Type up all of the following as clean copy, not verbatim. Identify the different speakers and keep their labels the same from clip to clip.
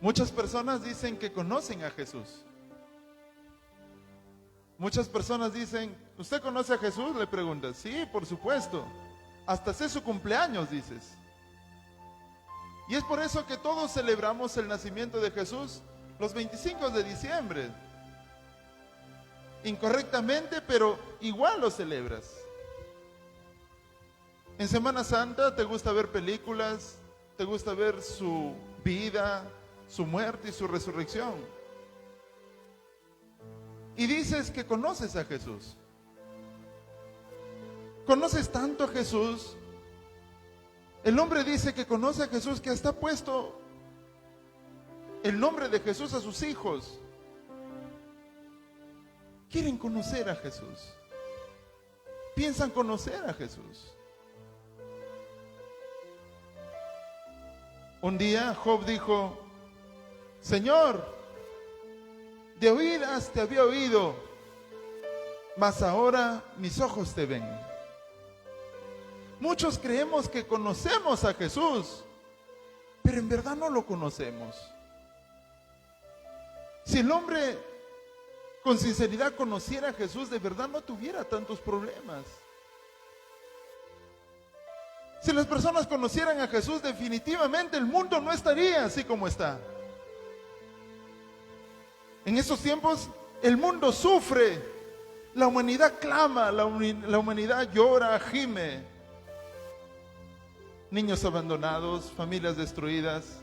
Speaker 1: Muchas personas dicen que conocen a Jesús. Muchas personas dicen, ¿usted conoce a Jesús? Le preguntas, sí, por supuesto. Hasta sé su cumpleaños, dices. Y es por eso que todos celebramos el nacimiento de Jesús los 25 de diciembre. Incorrectamente, pero igual lo celebras. En Semana Santa te gusta ver películas, te gusta ver su vida, su muerte y su resurrección. Y dices que conoces a Jesús. Conoces tanto a Jesús. El hombre dice que conoce a Jesús, que hasta ha puesto el nombre de Jesús a sus hijos. Quieren conocer a Jesús. Piensan conocer a Jesús. Un día Job dijo, Señor, de oídas te había oído, mas ahora mis ojos te ven. Muchos creemos que conocemos a Jesús, pero en verdad no lo conocemos. Si el hombre con sinceridad conociera a Jesús, de verdad no tuviera tantos problemas. Si las personas conocieran a Jesús, definitivamente el mundo no estaría así como está. En esos tiempos el mundo sufre, la humanidad clama, la humanidad llora, gime. Niños abandonados, familias destruidas,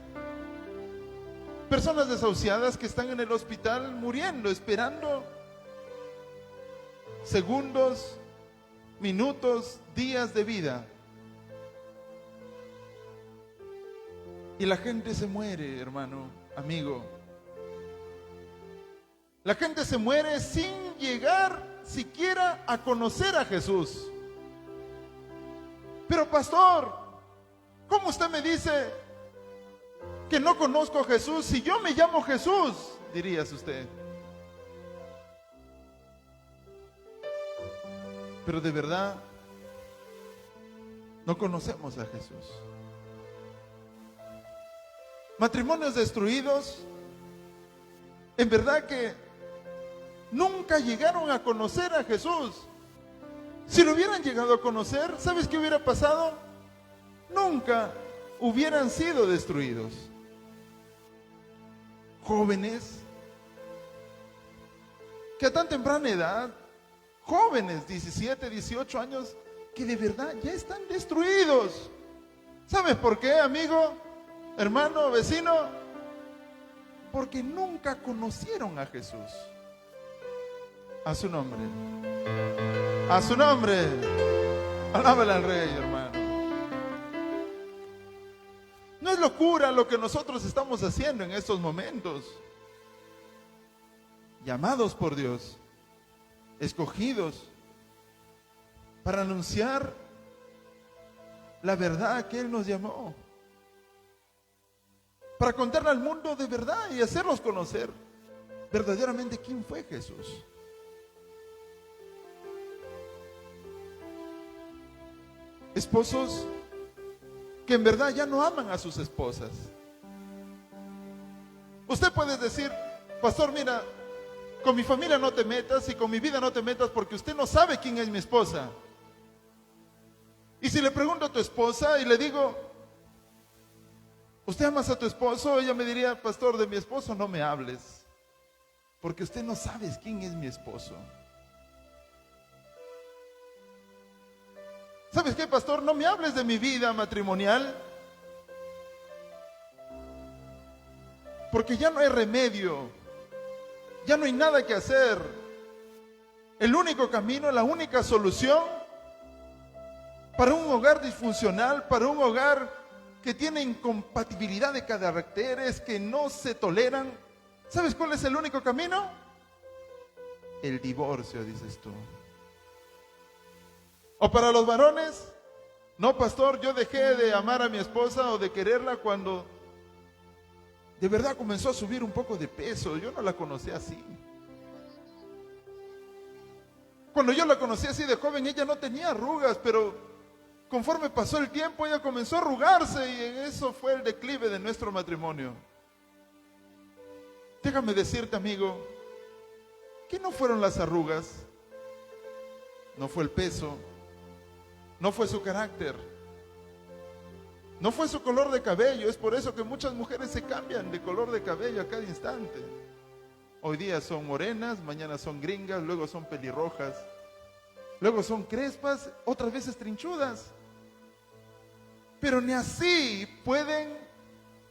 Speaker 1: personas desahuciadas que están en el hospital muriendo, esperando segundos, minutos, días de vida. Y la gente se muere, hermano, amigo. La gente se muere sin llegar siquiera a conocer a Jesús. Pero pastor, ¿cómo usted me dice que no conozco a Jesús si yo me llamo Jesús? Dirías usted. Pero de verdad no conocemos a Jesús. Matrimonios destruidos, en verdad que nunca llegaron a conocer a Jesús. Si lo hubieran llegado a conocer, ¿sabes qué hubiera pasado? Nunca hubieran sido destruidos. Jóvenes que a tan temprana edad, jóvenes, 17, 18 años, que de verdad ya están destruidos. ¿Sabes por qué, amigo, hermano, vecino? Porque nunca conocieron a Jesús. A su nombre. A su nombre. Alábale al Rey, hermano. No es locura lo que nosotros estamos haciendo en estos momentos. Llamados por Dios, escogidos para anunciar la verdad que Él nos llamó. Para contarle al mundo de verdad y hacerlos conocer verdaderamente quién fue Jesús. Esposos que en verdad ya no aman a sus esposas. Usted puede decir, pastor, mira, con mi familia no te metas y con mi vida no te metas porque usted no sabe quién es mi esposa. Y si le pregunto a tu esposa y le digo, ¿usted amas a tu esposo? Ella me diría, pastor, de mi esposo no me hables, porque usted no sabe quién es mi esposo. ¿Sabes qué, pastor? No me hables de mi vida matrimonial, porque ya no hay remedio, ya no hay nada que hacer. El único camino, la única solución para un hogar disfuncional, para un hogar que tiene incompatibilidad de caracteres, que no se toleran, ¿sabes cuál es el único camino? El divorcio, dices tú. O para los varones, no, pastor, yo dejé de amar a mi esposa o de quererla cuando de verdad comenzó a subir un poco de peso. Yo no la conocí así. Cuando yo la conocí así de joven, ella no tenía arrugas, pero conforme pasó el tiempo, ella comenzó a arrugarse y eso fue el declive de nuestro matrimonio. déjame decirte, amigo, que no fueron las arrugas, no fue el peso, no fue su carácter, no fue su color de cabello. Es por eso que muchas mujeres se cambian de color de cabello a cada instante. Hoy día son morenas, mañana son gringas, luego son pelirrojas, luego son crespas, otras veces trinchudas. Pero ni así pueden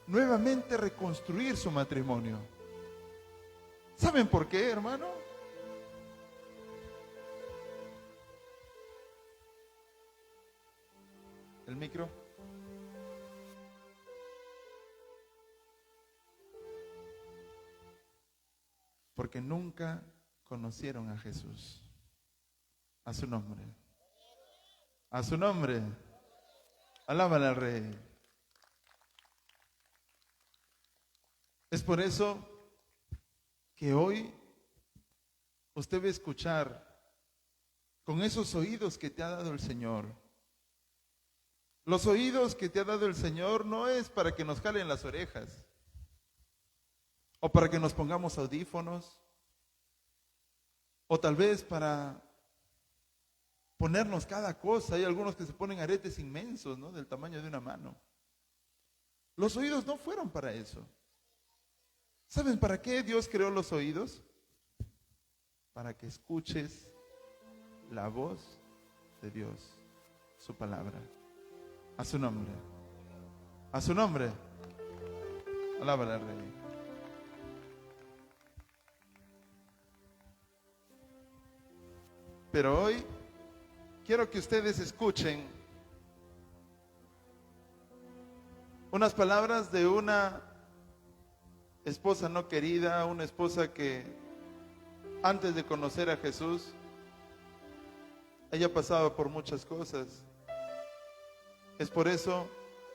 Speaker 1: nuevamente reconstruir su matrimonio. ¿Saben por qué, hermano? El micro. Porque nunca conocieron a Jesús. A su nombre. A su nombre. Alábale al Rey. Es por eso que hoy usted va a escuchar con esos oídos que te ha dado el Señor. Los oídos que te ha dado el Señor no es para que nos jalen las orejas o para que nos pongamos audífonos o tal vez para ponernos cada cosa. Hay algunos que se ponen aretes inmensos, ¿no? Del tamaño de una mano. Los oídos no fueron para eso. ¿Saben para qué Dios creó los oídos? Para que escuches la voz de Dios, su palabra. A su nombre. A su nombre. Alábale al Rey. Pero hoy quiero que ustedes escuchen unas palabras de una esposa no querida, una esposa que antes de conocer a Jesús, ella pasaba por muchas cosas. Es por eso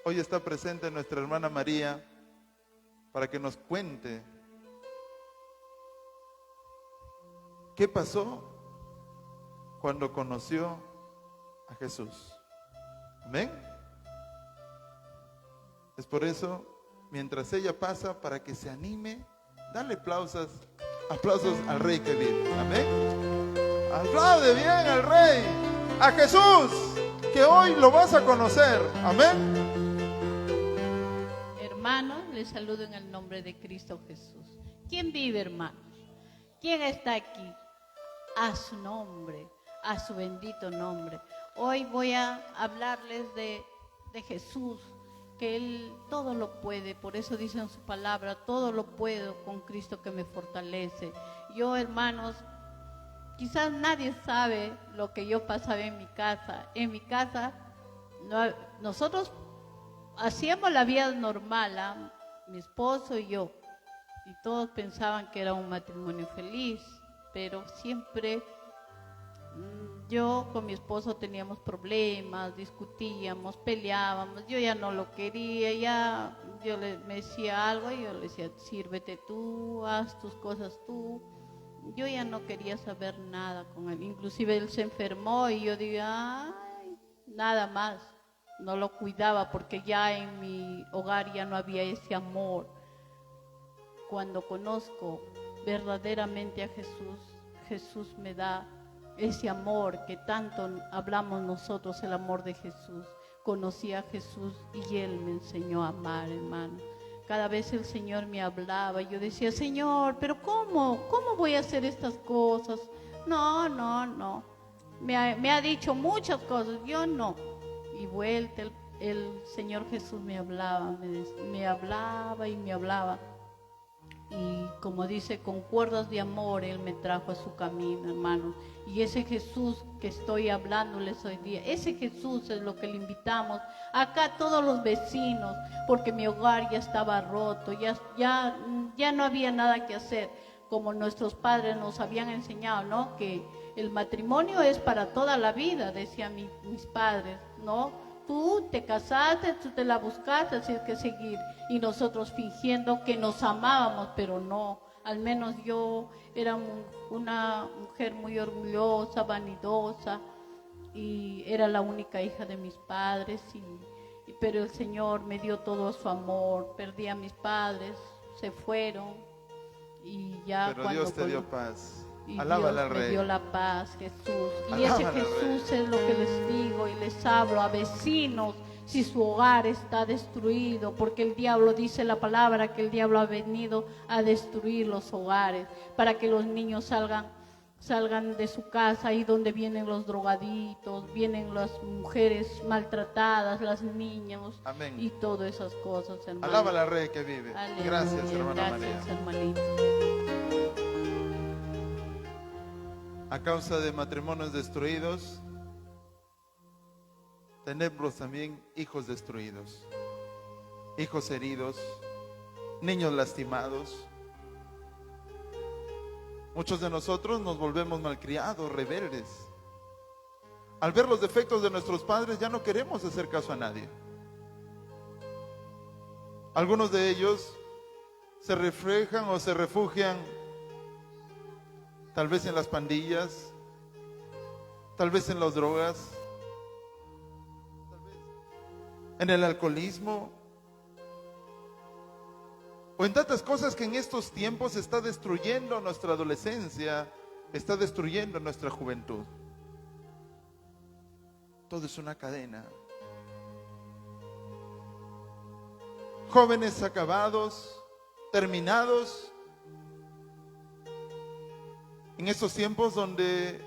Speaker 1: hoy está presente nuestra hermana María para que nos cuente qué pasó cuando conoció a Jesús. ¿Amén? Es por eso, mientras ella pasa, para que se anime, dale aplausos al Rey que vive. Amén. Aplaude bien al Rey, a Jesús, que hoy lo vas a conocer. Amén.
Speaker 2: Hermanos, les saludo en el nombre de Cristo Jesús. ¿Quién vive, hermanos? ¿Quién está aquí? A su nombre, a su bendito nombre. Hoy voy a hablarles de Jesús, que Él todo lo puede. Por eso dice en su palabra, todo lo puedo con Cristo que me fortalece. Yo, hermanos, quizás nadie sabe lo que yo pasaba en mi casa. En mi casa, nosotros hacíamos la vida normal, mi esposo y yo. Y todos pensaban que era un matrimonio feliz, pero siempre yo con mi esposo teníamos problemas, discutíamos, peleábamos. Yo ya no lo quería, me decía algo y yo le decía, sírvete tú, haz tus cosas tú. Yo ya no quería saber nada con él. Inclusive él se enfermó y yo digo, ay, nada más. No lo cuidaba porque ya en mi hogar ya no había ese amor. Cuando conozco verdaderamente a Jesús, Jesús me da ese amor que tanto hablamos nosotros, el amor de Jesús. Conocí a Jesús y Él me enseñó a amar, hermano. Cada vez el Señor me hablaba y yo decía, Señor, pero ¿cómo voy a hacer estas cosas? No. Me ha dicho muchas cosas, yo no. Y vuelta el Señor Jesús me hablaba, me hablaba y me hablaba. Y como dice, con cuerdas de amor Él me trajo a su camino, hermanos. Y ese Jesús que estoy hablándoles hoy día, ese Jesús es lo que le invitamos acá a todos los vecinos, porque mi hogar ya estaba roto, ya no había nada que hacer, como nuestros padres nos habían enseñado, ¿no? Que el matrimonio es para toda la vida, decían mis padres, ¿no? Tú te casaste, tú te la buscaste, así es que seguir. Y nosotros fingiendo que nos amábamos, pero no. Al menos yo era una mujer muy orgullosa, vanidosa, y era la única hija de mis padres. Pero el Señor me dio todo su amor. Perdí a mis padres, se fueron. Y ya
Speaker 1: Pero
Speaker 2: cuando
Speaker 1: Dios te dio paz.
Speaker 2: y
Speaker 1: Alábala al
Speaker 2: Dios me
Speaker 1: Rey.
Speaker 2: dio la paz, Jesús. Y
Speaker 1: Alábala
Speaker 2: ese
Speaker 1: al Rey.
Speaker 2: Jesús es lo que les digo y les hablo a vecinos. Si su hogar está destruido, porque el diablo dice la palabra que el diablo ha venido a destruir los hogares, para que los niños salgan de su casa, ahí donde vienen los drogaditos, vienen las mujeres maltratadas, las niños.
Speaker 1: Amén.
Speaker 2: Y todas esas cosas, hermano.
Speaker 1: Alábala al Rey que vive.
Speaker 2: Aleluya.
Speaker 1: Gracias, hermana
Speaker 2: Gracias,
Speaker 1: María.
Speaker 2: hermanito.
Speaker 1: A causa de matrimonios destruidos, tenemos también hijos destruidos, hijos heridos, niños lastimados. Muchos de nosotros nos volvemos malcriados, rebeldes. Al ver los defectos de nuestros padres ya no queremos hacer caso a nadie. Algunos de ellos se reflejan o se refugian tal vez en las pandillas, tal vez en las drogas, en el alcoholismo, o en tantas cosas que en estos tiempos está destruyendo nuestra adolescencia, está destruyendo nuestra juventud. Todo es una cadena. Jóvenes acabados, terminados, en estos tiempos donde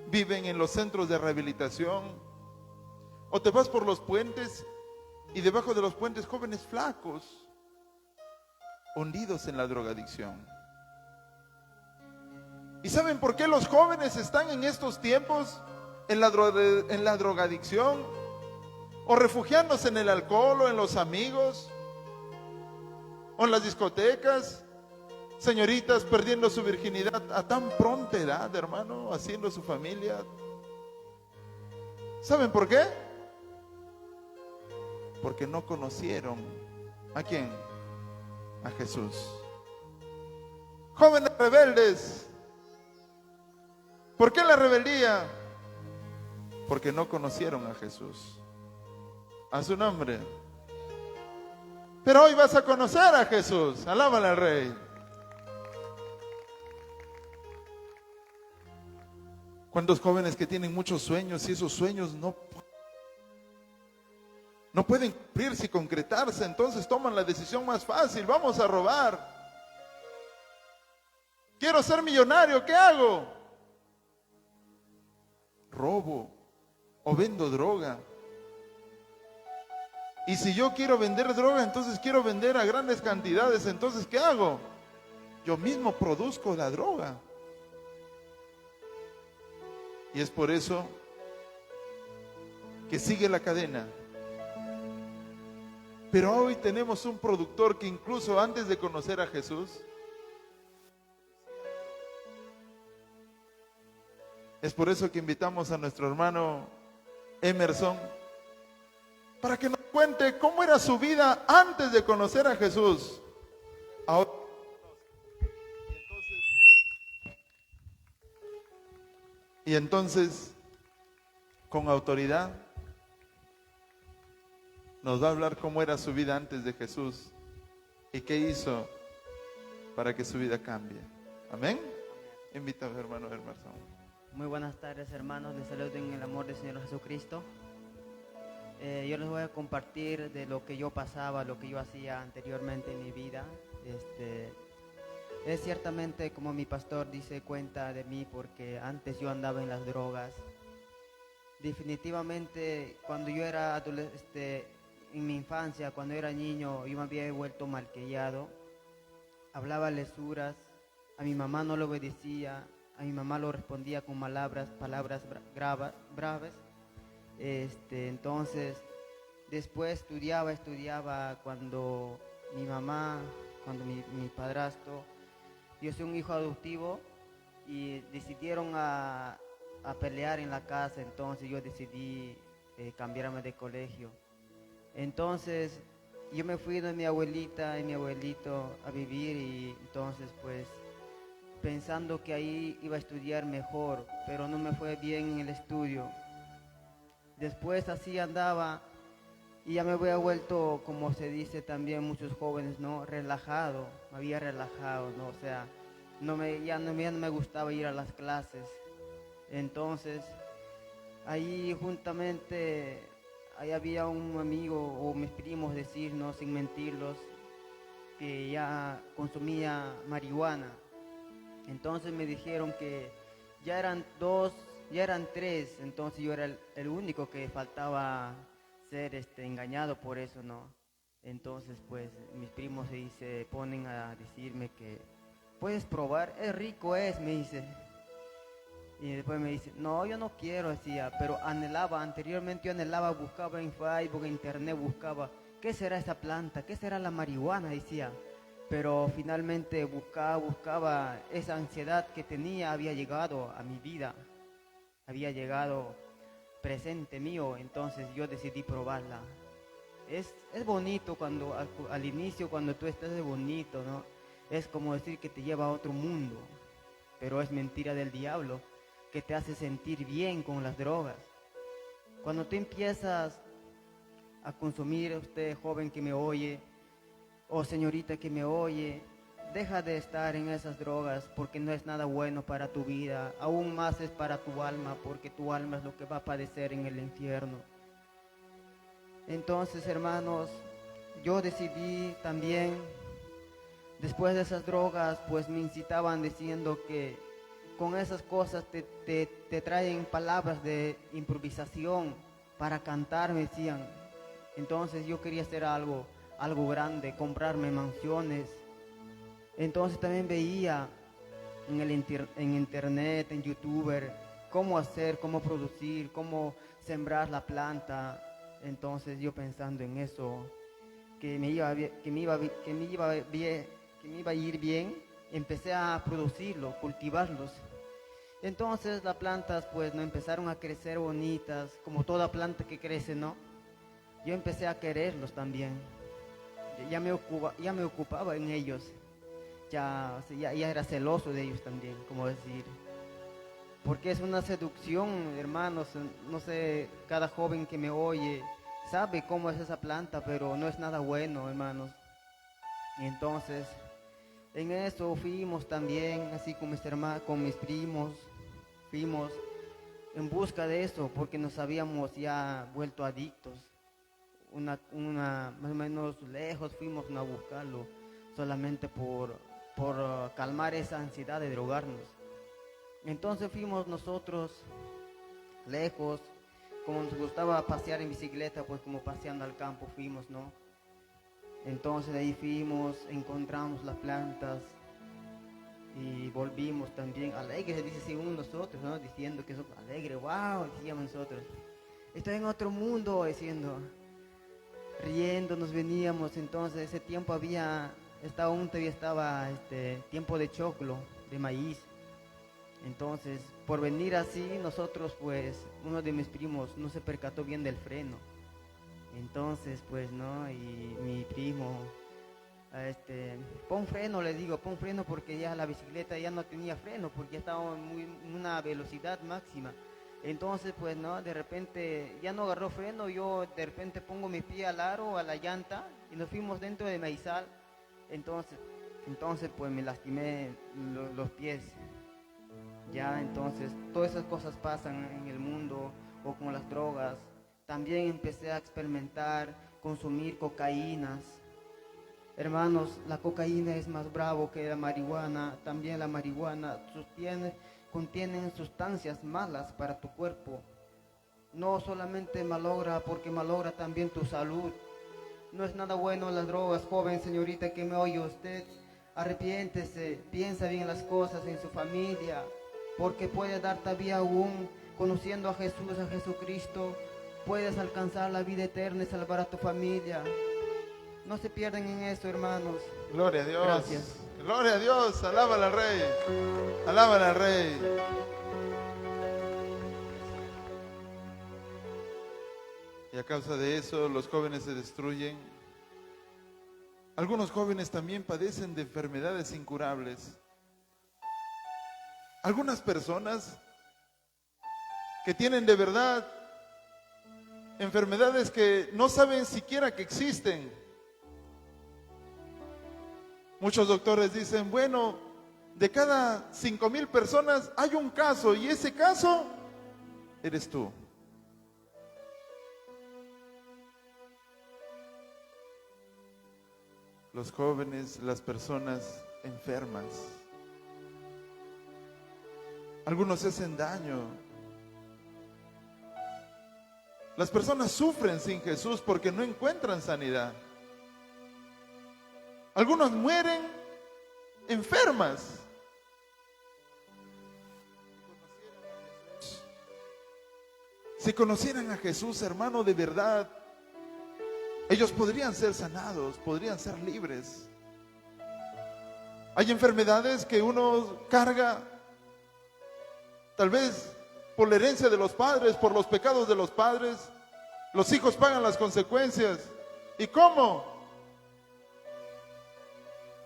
Speaker 1: viven en los centros de rehabilitación, o te vas por los puentes y debajo de los puentes jóvenes flacos, hundidos en la drogadicción. ¿Y saben por qué los jóvenes están en estos tiempos en la drogadicción? O refugiándose en el alcohol o en los amigos, o en las discotecas. Señoritas perdiendo su virginidad a tan pronta edad, hermano, haciendo su familia. ¿Saben por qué? Porque no conocieron ¿a quién? A Jesús. Jóvenes rebeldes, ¿por qué la rebeldía? Porque no conocieron a Jesús. A su nombre. Pero hoy vas a conocer a Jesús. Alábala al Rey. ¿Cuántos jóvenes que tienen muchos sueños y esos sueños no pueden cumplirse y concretarse? Entonces toman la decisión más fácil: vamos a robar. Quiero ser millonario, ¿qué hago? Robo o vendo droga. Y si yo quiero vender droga, entonces quiero vender a grandes cantidades, entonces ¿qué hago? Yo mismo produzco la droga. Y es por eso que sigue la cadena. Pero hoy tenemos un productor que incluso antes de conocer a Jesús, es por eso que invitamos a nuestro hermano Emerson para que nos cuente cómo era su vida antes de conocer a Jesús. Ahora, y entonces, con autoridad, nos va a hablar cómo era su vida antes de Jesús y qué hizo para que su vida cambie. Amén. Invita a mi hermano Emerson.
Speaker 3: Muy buenas tardes, hermanos. Les saludo en el amor del Señor Jesucristo. Yo les voy a compartir de lo que yo pasaba, lo que yo hacía anteriormente en mi vida. Es ciertamente, como mi pastor dice, cuenta de mí, porque antes yo andaba en las drogas. Definitivamente, cuando yo era adolescente, en mi infancia, cuando era niño, yo me había vuelto malcriado. Hablaba lesuras, a mi mamá no le obedecía, a mi mamá lo respondía con palabras braves. Entonces, después estudiaba cuando mi padrastro, yo soy un hijo adoptivo, y decidieron a pelear en la casa. Entonces yo decidí cambiarme de colegio. Entonces yo me fui de mi abuelita y mi abuelito a vivir, y entonces pues pensando que ahí iba a estudiar mejor, pero no me fue bien en el estudio. Después así andaba Y ya me había vuelto, como se dice también muchos jóvenes, ¿no? Relajado, me había relajado, ¿no? O sea, ya no me gustaba ir a las clases. Entonces, ahí juntamente, ahí había un amigo o mis primos decirnos, sin mentirlos, que ya consumía marihuana. Entonces me dijeron que ya eran dos, ya eran tres, entonces yo era el único que faltaba ser engañado por eso, ¿no? Entonces pues mis primos se ponen a decirme que puedes probar, es rico me dice. Y después me dice, no, yo no quiero, decía, pero anteriormente yo anhelaba, buscaba en Facebook, en internet, buscaba, ¿qué será esa planta? ¿Qué será la marihuana? Decía. Pero finalmente buscaba, esa ansiedad que tenía había llegado a mi vida, había llegado presente mío, entonces yo decidí probarla. Es bonito cuando al inicio, cuando tú estás de bonito, ¿no? Es como decir que te lleva a otro mundo, pero es mentira del diablo, que te hace sentir bien con las drogas. Cuando tú empiezas a consumir, usted joven que me oye, o señorita que me oye, deja de estar en esas drogas porque no es nada bueno para tu vida, aún más es para tu alma, porque tu alma es lo que va a padecer en el infierno. Entonces, hermanos, yo decidí también, después de esas drogas, pues me incitaban diciendo que con esas cosas te traen palabras de improvisación para cantar, me decían. Entonces yo quería hacer algo grande, comprarme mansiones. Entonces también veía en internet, en YouTuber, cómo hacer, cómo producir, cómo sembrar la planta. Entonces yo pensando en eso, que me iba a ir bien, empecé a producirlo, cultivarlos. Entonces las plantas pues no empezaron a crecer bonitas, como toda planta que crece, ¿no? Yo empecé a quererlos también. Ya me ocupaba en ellos. Ya era celoso de ellos también, como decir. Porque es una seducción, hermanos. No sé, cada joven que me oye sabe cómo es esa planta, pero no es nada bueno, hermanos. Y entonces, en eso fuimos también, así con mis hermanos, con mis primos, fuimos en busca de eso, porque nos habíamos ya vuelto adictos. Más o menos lejos fuimos a buscarlo, solamente por calmar esa ansiedad de drogarnos. Entonces fuimos nosotros lejos, como nos gustaba pasear en bicicleta, pues como paseando al campo fuimos, ¿no? Entonces de ahí fuimos, encontramos las plantas y volvimos también alegres, dice según nosotros, ¿no? Diciendo que somos alegres, wow, decíamos nosotros. Estoy en otro mundo, diciendo, riendo, nos veníamos. Entonces ese tiempo todavía estaba tiempo de choclo, de maíz. Entonces, por venir así, nosotros pues, uno de mis primos no se percató bien del freno. Entonces, pues, ¿no? Y mi primo, pon freno, le digo, pon freno porque ya la bicicleta ya no tenía freno, porque ya estaba en una velocidad máxima. Entonces, pues, ¿no? De repente ya no agarró freno, yo de repente pongo mi pie al aro, a la llanta, y nos fuimos dentro de maizal. Entonces pues me lastimé los pies. Ya, entonces, todas esas cosas pasan en el mundo o con las drogas. También empecé a experimentar, consumir cocaínas. Hermanos, la cocaína es más bravo que la marihuana. También la marihuana contienen sustancias malas para tu cuerpo. No solamente malogra, porque malogra también tu salud. No es nada bueno las drogas, joven señorita que me oye usted. Arrepiéntese, piensa bien las cosas en su familia, porque puede dar todavía aún, conociendo a Jesús, a Jesucristo, puedes alcanzar la vida eterna y salvar a tu familia. No se pierdan en eso, hermanos.
Speaker 1: Gloria a Dios.
Speaker 3: Gracias.
Speaker 1: Gloria a Dios. Alábala al Rey. Alábala al Rey. Y a causa de eso los jóvenes se destruyen. Algunos jóvenes también padecen de enfermedades incurables. Algunas personas que tienen de verdad enfermedades que no saben siquiera que existen. Muchos doctores dicen, bueno, de cada 5,000 personas hay un caso y ese caso eres tú. Los jóvenes, las personas enfermas. Algunos se hacen daño. Las personas sufren sin Jesús porque no encuentran sanidad. Algunos mueren enfermas. Si conocieran a Jesús, hermano, de verdad, ellos podrían ser sanados, podrían ser libres. Hay enfermedades que uno carga, tal vez por la herencia de los padres, por los pecados de los padres. Los hijos pagan las consecuencias. ¿Y cómo?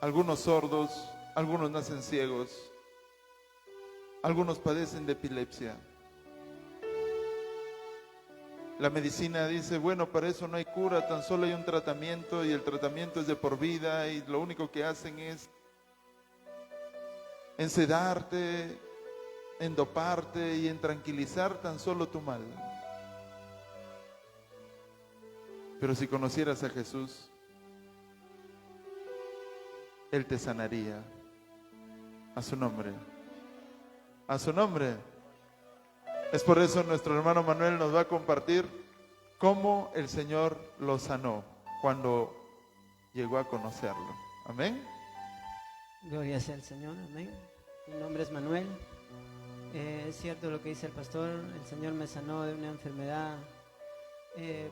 Speaker 1: Algunos sordos, algunos nacen ciegos, algunos padecen de epilepsia. La medicina dice, bueno, para eso no hay cura, tan solo hay un tratamiento y el tratamiento es de por vida y lo único que hacen es en sedarte, en doparte y en tranquilizar tan solo tu mal. Pero si conocieras a Jesús, Él te sanaría. A su nombre. A su nombre. Es por eso nuestro hermano Manuel nos va a compartir cómo el Señor lo sanó cuando llegó a conocerlo. Amén.
Speaker 4: Gloria sea al Señor, amén. Mi nombre es Manuel. Es cierto lo que dice el pastor, el Señor me sanó de una enfermedad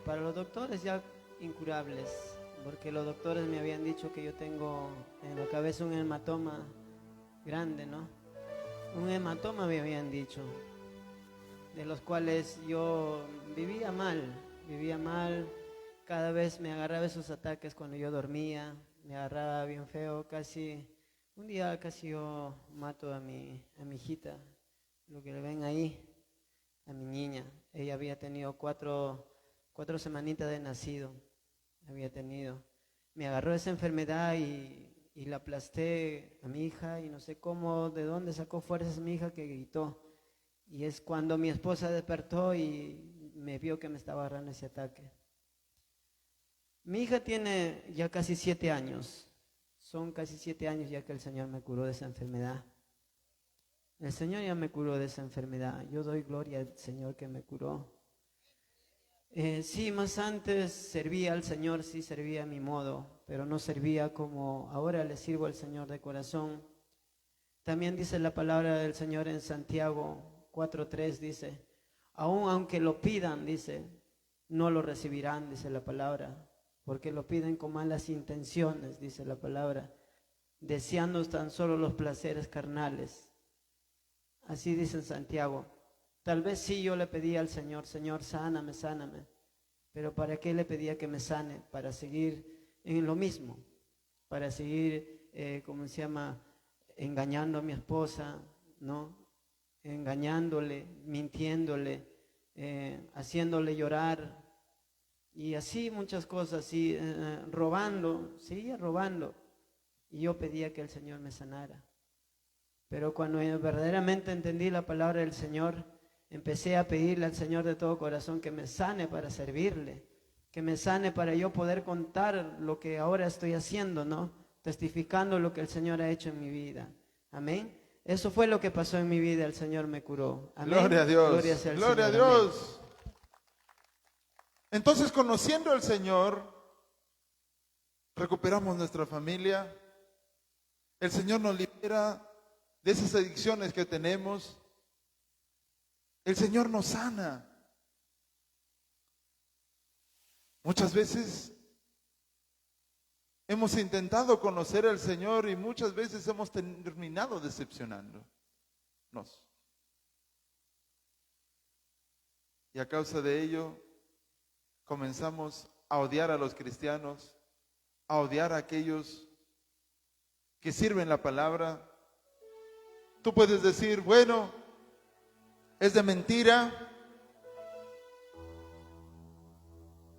Speaker 4: para los doctores ya incurables, porque los doctores me habían dicho que yo tengo en la cabeza un hematoma grande, ¿no? Un hematoma me habían dicho, de los cuales yo vivía mal, cada vez me agarraba esos ataques cuando yo dormía, me agarraba bien feo, un día casi yo mato a mi hijita, lo que le ven ahí, a mi niña. Ella había tenido cuatro semanitas de nacido, me agarró esa enfermedad y la aplasté a mi hija y no sé cómo, de dónde sacó fuerzas mi hija que gritó. Y es cuando mi esposa despertó y me vio que me estaba agarrando ese ataque. Mi hija tiene ya casi 7 años. Son casi 7 años ya que el Señor me curó de esa enfermedad. El Señor ya me curó de esa enfermedad. Yo doy gloria al Señor que me curó. Sí, más antes servía al Señor, sí servía a mi modo, pero no servía como ahora le sirvo al Señor de corazón. También dice la palabra del Señor en Santiago 4:3, dice, aun aunque lo pidan, dice, no lo recibirán, dice la palabra, porque lo piden con malas intenciones, dice la palabra, deseando tan solo los placeres carnales. Así dice en Santiago. Tal vez sí yo le pedía al Señor, Señor, sáname, pero ¿para qué le pedía que me sane? Para seguir en lo mismo, para seguir, engañando a mi esposa, ¿no? Engañándole, mintiéndole, haciéndole llorar y así muchas cosas, seguía robando y yo pedía que el Señor me sanara. Pero cuando verdaderamente entendí la palabra del Señor, empecé a pedirle al Señor de todo corazón que me sane para servirle, que me sane para yo poder contar lo que ahora estoy haciendo, ¿no? Testificando lo que el Señor ha hecho en mi vida. Amén. Eso fue lo que pasó en mi vida, el Señor me curó. Amén.
Speaker 1: Gloria a Dios.
Speaker 4: Gloria sea al
Speaker 1: Gloria a
Speaker 4: Señor.
Speaker 1: Dios. Amén. Entonces, conociendo al Señor, recuperamos nuestra familia. El Señor nos libera de esas adicciones que tenemos. El Señor nos sana. Muchas veces hemos intentado conocer al Señor y muchas veces hemos terminado decepcionándonos. Y a causa de ello, comenzamos a odiar a los cristianos, a odiar a aquellos que sirven la palabra. Tú puedes decir, bueno, es de mentira.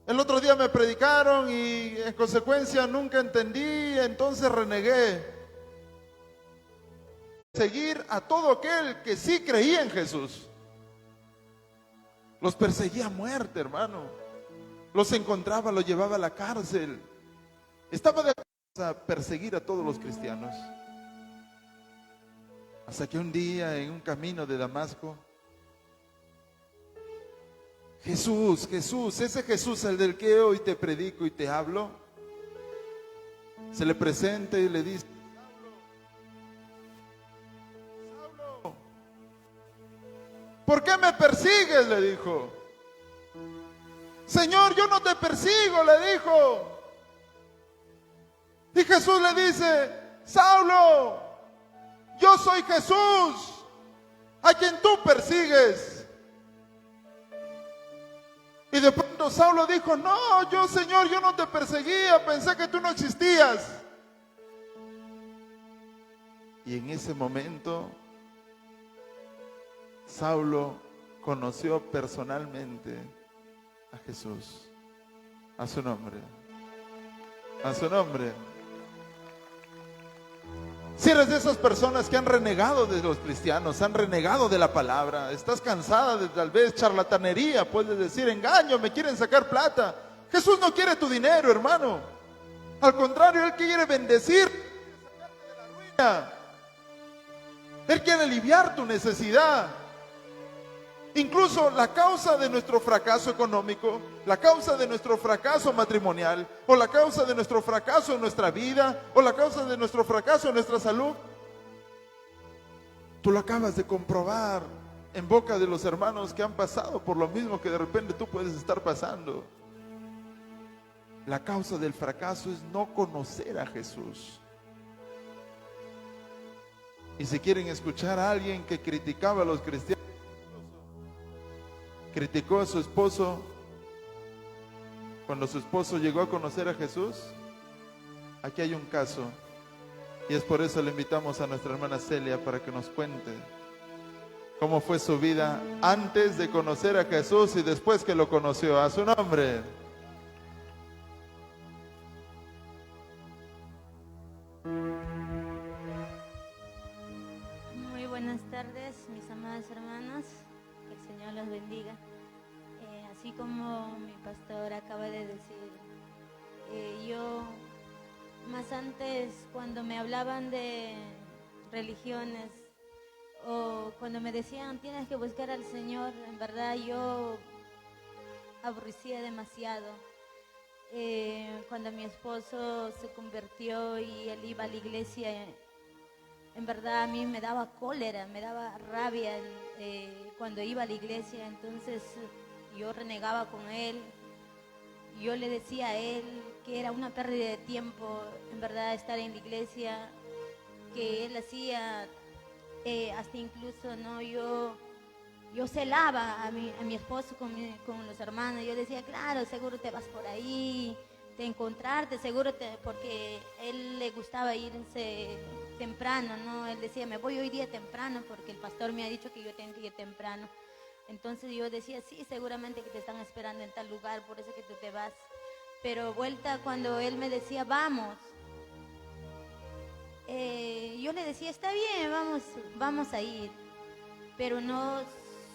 Speaker 1: El otro día me predicaron y en consecuencia nunca entendí, entonces renegué. Seguir a todo aquel que sí creía en Jesús. Los perseguía a muerte, hermano. Los encontraba, los llevaba a la cárcel. Estaba de acuerdo a perseguir a todos los cristianos. Hasta que un día en un camino de Damasco, Jesús, ese Jesús, el del que hoy te predico y te hablo, se le presenta y le dice: Saulo, ¿por qué me persigues?, le dijo. Señor, yo no te persigo, le dijo. Y Jesús le dice: Saulo, yo soy Jesús, a quien tú persigues. Y de pronto Saulo dijo: no, yo, Señor, yo no te perseguía, pensé que tú no existías. Y en ese momento, Saulo conoció personalmente a Jesús, a su nombre, a su nombre. Si eres de esas personas que han renegado de los cristianos, han renegado de la palabra, estás cansada de tal vez charlatanería, puedes decir engaño, me quieren sacar plata. Jesús no quiere tu dinero, hermano. Al contrario, Él quiere bendecir, sacarte de la ruina. Él quiere aliviar tu necesidad. Incluso la causa de nuestro fracaso económico, la causa de nuestro fracaso matrimonial, o la causa de nuestro fracaso en nuestra vida, o la causa de nuestro fracaso en nuestra salud, tú lo acabas de comprobar en boca de los hermanos que han pasado por lo mismo que de repente tú puedes estar pasando. La causa del fracaso es no conocer a Jesús. Y si quieren escuchar a alguien que criticaba a los cristianos, criticó a su esposo cuando su esposo llegó a conocer a Jesús, aquí hay un caso, y es por eso le invitamos a nuestra hermana Celia para que nos cuente cómo fue su vida antes de conocer a Jesús y después que lo conoció. A su nombre.
Speaker 5: Muy buenas tardes, mis amadas hermanas, que el Señor los bendiga. Así como mi pastor acaba de decir, yo más antes, cuando me hablaban de religiones o cuando me decían tienes que buscar al Señor, en verdad yo aborrecía demasiado. Cuando mi esposo se convirtió y él iba a la iglesia, en verdad a mí me daba cólera, me daba rabia cuando iba a la iglesia. Entonces yo renegaba con él. Yo le decía a él que era una pérdida de tiempo, en verdad, estar en la iglesia, que él hacía, hasta incluso, ¿no? Yo celaba a mi esposo con los hermanos. Yo decía, claro, seguro te vas por ahí, te encontrarte, seguro porque él le gustaba irse temprano, ¿no? Él decía, me voy hoy día temprano porque el pastor me ha dicho que yo tengo que ir temprano. Entonces yo decía, sí, seguramente que te están esperando en tal lugar, por eso que tú te vas. Pero vuelta cuando él me decía, vamos, yo le decía, está bien, vamos a ir. Pero no,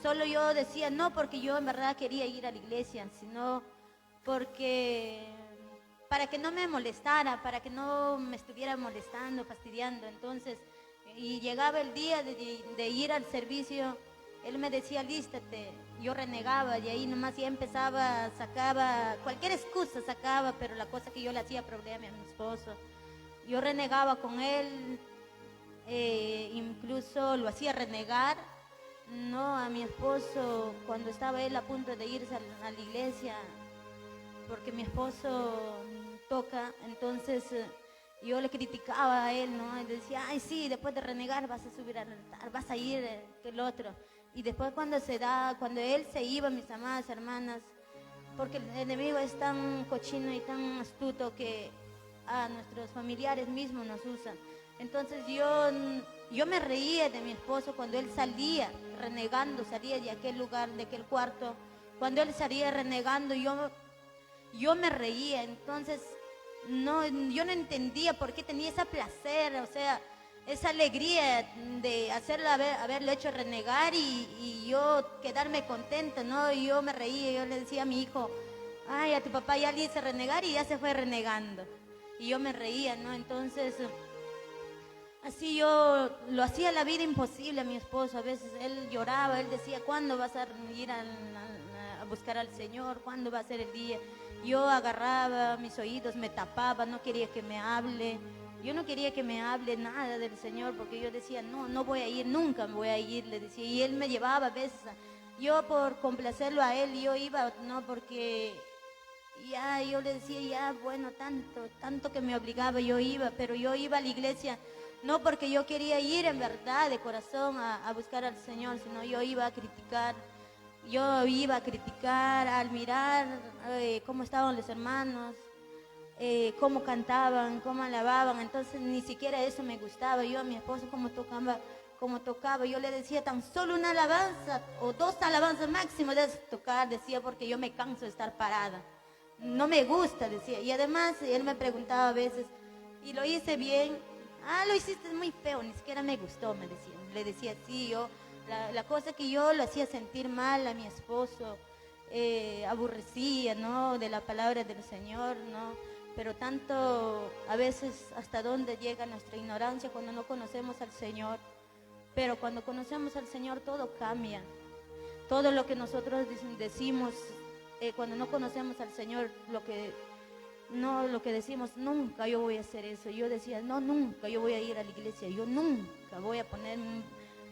Speaker 5: solo yo decía, no porque yo en verdad quería ir a la iglesia, sino porque para que no me molestara, para que no me estuviera molestando, fastidiando. Entonces, y llegaba el día de ir al servicio, él me decía, lístate. Yo renegaba y ahí nomás ya empezaba, sacaba, cualquier excusa sacaba, pero la cosa que yo le hacía problema a mi esposo. Yo renegaba con él, incluso lo hacía renegar, no a mi esposo cuando estaba él a punto de irse a la iglesia, porque mi esposo toca. Entonces yo le criticaba a él, ¿no? Él decía, ay sí, después de renegar vas a subir al altar, vas a ir que el otro. Y después cuando él se iba, mis amadas hermanas, porque el enemigo es tan cochino y tan astuto que a nuestros familiares mismos nos usan. Entonces yo me reía de mi esposo cuando él salía renegando, salía de aquel lugar, de aquel cuarto. Cuando él salía renegando, yo me reía. Entonces, no, yo no entendía por qué tenía ese placer, o sea, esa alegría de haberlo hecho renegar y yo quedarme contenta, ¿no? Y yo me reía, yo le decía a mi hijo, ay, a tu papá ya le hice renegar y ya se fue renegando. Y yo me reía, ¿no? Entonces, así yo lo hacía la vida imposible a mi esposo. A veces él lloraba, él decía, ¿cuándo vas a ir a buscar al Señor? ¿Cuándo va a ser el día? Yo agarraba mis oídos, me tapaba, no quería que me hable. Yo no quería que me hable nada del Señor porque yo decía, no, no voy a ir, nunca me voy a ir, le decía. Y él me llevaba a veces, yo por complacerlo a él, yo iba, no, porque ya yo le decía, ya, bueno, tanto que me obligaba, yo iba, pero yo iba a la iglesia, no porque yo quería ir en verdad, de corazón, a buscar al Señor, sino yo iba a criticar. Yo iba a criticar al mirar cómo estaban los hermanos, cómo cantaban, cómo alababan. Entonces ni siquiera eso me gustaba. Yo a mi esposo cómo tocaba, yo le decía tan solo una alabanza o 2 alabanzas máximo de tocar, decía, porque yo me canso de estar parada. No me gusta, decía. Y además él me preguntaba a veces, ¿y lo hice bien? Ah, lo hiciste muy feo, ni siquiera me gustó, me decía. Le decía, sí, yo... La cosa que yo lo hacía sentir mal a mi esposo, aborrecía, ¿no? De la palabra del Señor, ¿no? Pero tanto, a veces, hasta dónde llega nuestra ignorancia cuando no conocemos al Señor. Pero cuando conocemos al Señor todo cambia. Todo lo que nosotros decimos, cuando no conocemos al Señor, lo que decimos, nunca yo voy a hacer eso. Yo decía, no, nunca yo voy a ir a la iglesia, yo nunca voy a poner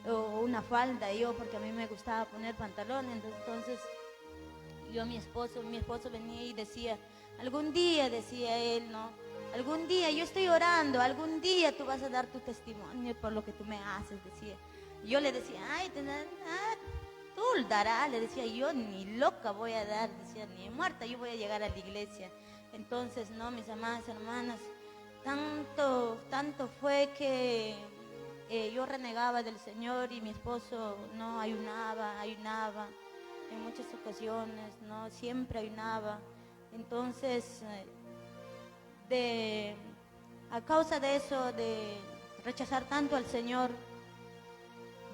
Speaker 5: una falda, yo, porque a mí me gustaba poner pantalones. Entonces mi esposo venía y decía, algún día, decía él, ¿no? Algún día, yo estoy orando, algún día tú vas a dar tu testimonio por lo que tú me haces, decía. Yo le decía, ay, tú darás, le decía, yo ni loca voy a dar, decía, ni muerta yo voy a llegar a la iglesia. Entonces, no, mis amadas hermanas, tanto fue que yo renegaba del Señor y mi esposo no ayunaba en muchas ocasiones, no siempre ayunaba. Entonces, a causa de eso, de rechazar tanto al Señor,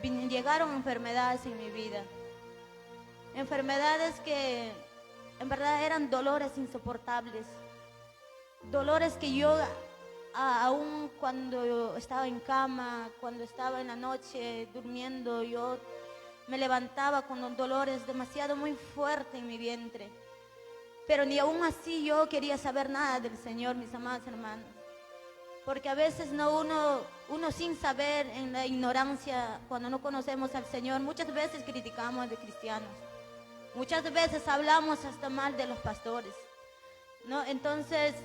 Speaker 5: llegaron enfermedades en mi vida, enfermedades que en verdad eran dolores insoportables, dolores que yo aún cuando yo estaba en cama, cuando estaba en la noche durmiendo, yo me levantaba con dolores demasiado muy fuertes en mi vientre. Pero ni aún así yo quería saber nada del Señor, mis amadas hermanas. Porque a veces uno sin saber, en la ignorancia, cuando no conocemos al Señor, muchas veces criticamos de cristianos. Muchas veces hablamos hasta mal de los pastores, ¿no? Entonces,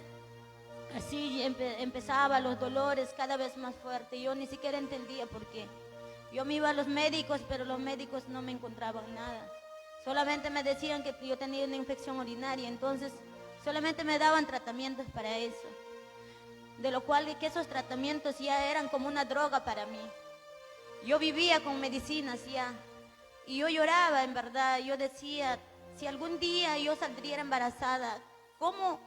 Speaker 5: así empezaban los dolores cada vez más fuertes. Yo ni siquiera entendía por qué. Yo me iba a los médicos, pero los médicos no me encontraban nada. Solamente me decían que yo tenía una infección urinaria, entonces solamente me daban tratamientos para eso. De lo cual que esos tratamientos ya eran como una droga para mí. Yo vivía con medicinas ya. Y yo lloraba, en verdad. Yo decía, si algún día yo saldría embarazada, ¿cómo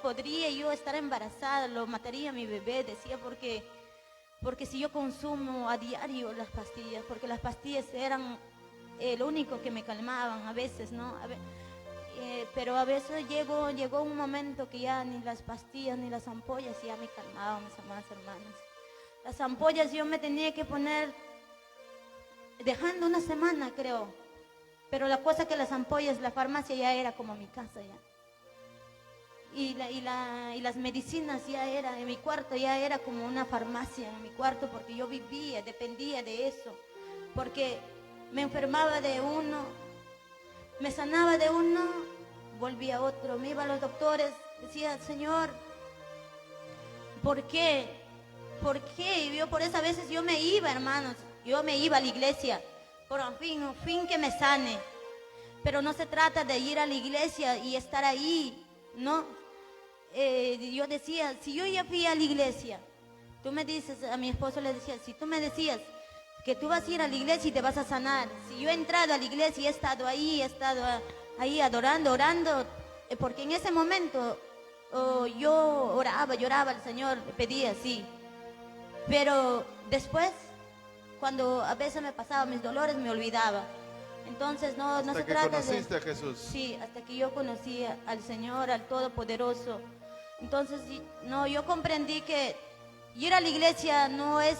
Speaker 5: podría yo estar embarazada? Lo mataría a mi bebé, decía, porque si yo consumo a diario las pastillas, porque las pastillas eran lo único que me calmaban a veces, ¿no? Pero a veces llegó un momento que ya ni las pastillas ni las ampollas ya me calmaban, mis amadas hermanas. Las ampollas yo me tenía que poner dejando una semana, creo. Pero la cosa que las ampollas, la farmacia ya era como mi casa ya. Y las medicinas ya era, en mi cuarto ya era como una farmacia en mi cuarto, porque yo dependía de eso. Porque me enfermaba de uno, me sanaba de uno, volvía a otro, me iba a los doctores, decía, Señor, ¿por qué? ¿Por qué? Y yo por esas veces yo me iba, hermanos, yo me iba a la iglesia, por un fin que me sane. Pero no se trata de ir a la iglesia y estar ahí, ¿no? Yo decía, si yo ya fui a la iglesia, tú me dices, a mi esposo le decía, si tú me decías que tú vas a ir a la iglesia y te vas a sanar, si yo he entrado a la iglesia y he estado ahí adorando, orando, porque en ese momento yo oraba, lloraba al Señor, le pedía, sí. Pero después, cuando a veces me pasaba mis dolores, me olvidaba. Entonces no
Speaker 1: Hasta
Speaker 5: se
Speaker 1: que
Speaker 5: trata
Speaker 1: conociste
Speaker 5: de...
Speaker 1: a Jesús.
Speaker 5: Sí, hasta que yo conocí al Señor, al Todopoderoso. Entonces, no, yo comprendí que ir a la iglesia no es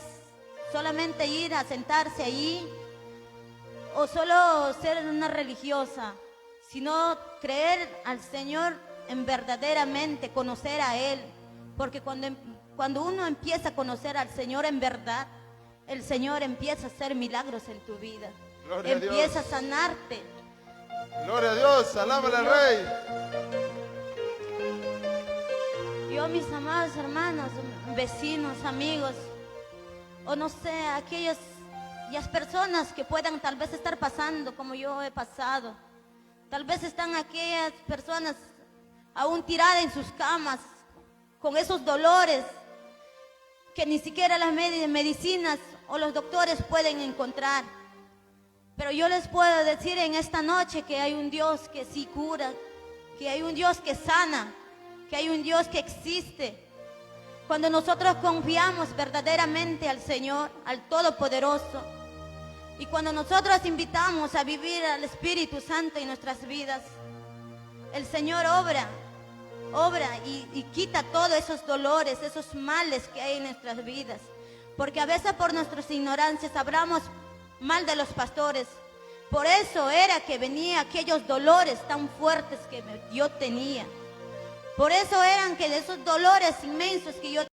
Speaker 5: solamente ir a sentarse ahí o solo ser una religiosa, sino creer al Señor en verdaderamente, conocer a Él. Porque cuando uno empieza a conocer al Señor en verdad, el Señor empieza a hacer milagros en tu vida.
Speaker 1: Gloria a Dios.
Speaker 5: Empieza a sanarte.
Speaker 1: Gloria a Dios, alábale al Rey.
Speaker 5: Yo, mis amados hermanos, vecinos, amigos, o no sé, aquellas personas que puedan tal vez estar pasando como yo he pasado. Tal vez están aquellas personas aún tiradas en sus camas con esos dolores que ni siquiera las medicinas o los doctores pueden encontrar. Pero yo les puedo decir en esta noche que hay un Dios que sí cura, que hay un Dios que sana, que hay un Dios que existe. Cuando nosotros confiamos verdaderamente al Señor, al Todopoderoso, y cuando nosotros invitamos a vivir al Espíritu Santo en nuestras vidas, el Señor obra y quita todos esos dolores, esos males que hay en nuestras vidas. Porque a veces por nuestras ignorancias hablamos mal de los pastores. Por eso era que venía aquellos dolores tan fuertes que yo tenía. Por eso eran que de esos dolores inmensos que yo